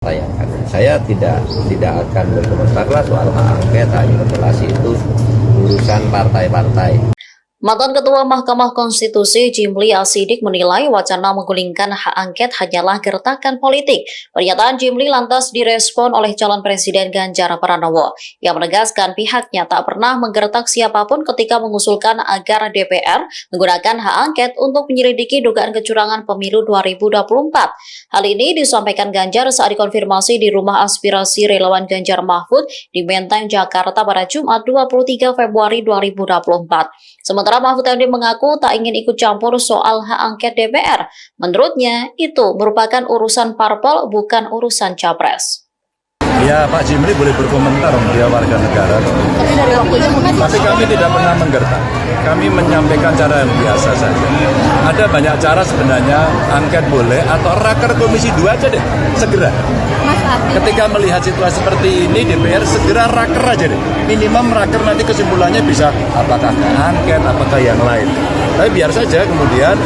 Saya tidak akan berkomentar lah soal hak angket, hak interpelasi itu urusan partai-partai. Mantan Ketua Mahkamah Konstitusi Jimli Asidik menilai wacana menggulingkan hak angket hanyalah gertakan politik. Pernyataan Jimli lantas direspon oleh calon Presiden Ganjar Pranowo yang menegaskan pihaknya tak pernah menggertak siapapun ketika mengusulkan agar DPR menggunakan hak angket untuk menyelidiki dugaan kecurangan pemilu 2024. Hal ini disampaikan Ganjar saat dikonfirmasi di Rumah Aspirasi Relawan Ganjar Mahfud di Menteng, Jakarta pada Jumat 23 Februari 2024. Sementara Mahfud MD mengaku tak ingin ikut campur soal hak angket DPR. Menurutnya, itu merupakan urusan parpol, bukan urusan capres. Ya, Pak Jimli boleh berkomentar, dia warga negara. Tapi kami tidak pernah menggertak. Kami menyampaikan cara yang biasa saja. Ada banyak cara sebenarnya, angket boleh, atau raker komisi 2 aja deh, segera. Ketika melihat situasi seperti ini, DPR segera raker aja deh. Minimum raker, nanti kesimpulannya bisa apakah angket, apakah yang lain. Tapi biar saja kemudian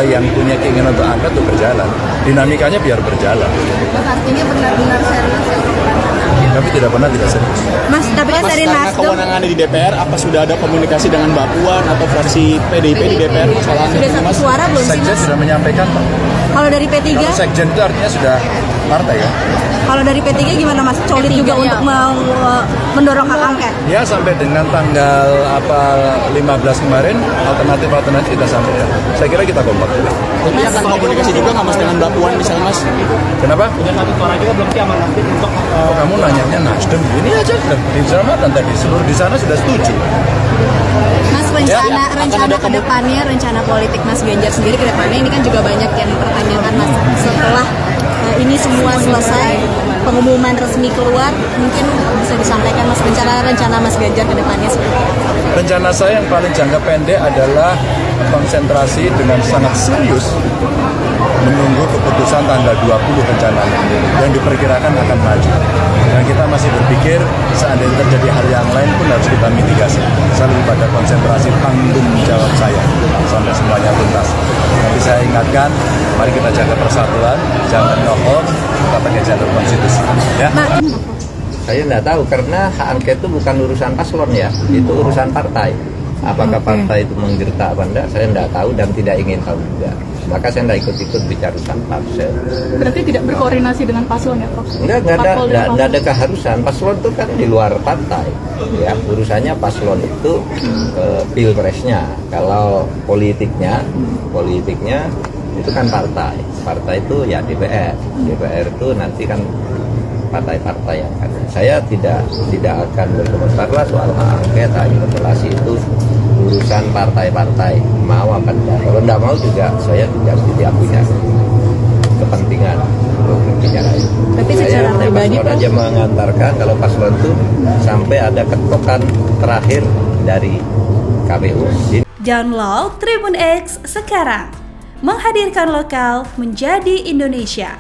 yang punya keinginan untuk angket itu berjalan. Dinamikanya biar berjalan. Mas, artinya benar-benar serius ya? Kami tidak pernah tidak serius. Mas, tapi kan dari karena Nasdem kewenangannya di DPR, apa sudah ada komunikasi dengan Mbak Puan atau fraksi PDIP di DPR soal angket sudah ini, satu Mas? suara belum sih, Sekjen Mas? sudah menyampaikan, Pak. Kalau dari P3, Kalau sekjen itu artinya sudah partai ya. kalau dari P3 gimana Mas? Solid juga untuk mendorong hak angket. Ya sampai dengan tanggal 15 kemarin alternatif kita sampaikan. Saya kira kita kompak. Tapi akan komunikasi juga nggak Mas dengan Mbak Puan misalnya, Mas? Kenapa? Punya satu suara juga belum sih sama Nasdem untuk Kamu nanyanya Nasdem, ini aja kan disamakan tadi seluruh di sana sudah setuju. Mas, rencana ke depannya, rencana politik Mas Ganjar sendiri ke depannya ini kan juga banyak yang mempertanyakan Mas. Setelah ini semua selesai, pengumuman resmi keluar, mungkin bisa disampaikan Mas rencana Mas Ganjar ke depannya seperti apa? Rencana saya yang paling jangka pendek adalah konsentrasi dengan sangat serius menunggu keputusan tanggal 20 rencananya yang diperkirakan akan maju. Dan kita masih berpikir seandainya terjadi hal yang lain pun harus kita mitigasi. Saya lebih pada konsentrasi tanggung jawab saya sampai semuanya tuntas. Nanti saya ingatkan, mari kita jaga persatuan, jangan nyokok, kita pakai jalur konstitusi. Ya. Saya tidak tahu karena hak angket itu bukan urusan paslon ya, itu urusan partai. Apakah partai itu menggertak apa enggak, saya tidak tahu dan tidak ingin tahu juga. Maka saya tidak ikut-ikut bicara urusan paslon. Berarti tidak berkoordinasi dengan paslon ya, Prof? Enggak ada keharusan. Paslon itu kan di luar partai. Ya, urusannya paslon itu pilpresnya. Kalau politiknya itu kan partai. Partai itu ya DPR. DPR itu nanti kan partai-partai yang kan. Saya tidak akan berkomentar lah soal hak angket, hak interpelasi itu urusan partai-partai, mau apa enggak. Kalau enggak mau juga saya tidak punya kepentingan untuk berbicara itu. Tapi Saya secara pribadi paslon aja mengantarkan kalau paslon itu sampai ada ketokan terakhir dari KPU. Download Tribun X sekarang, menghadirkan lokal menjadi Indonesia.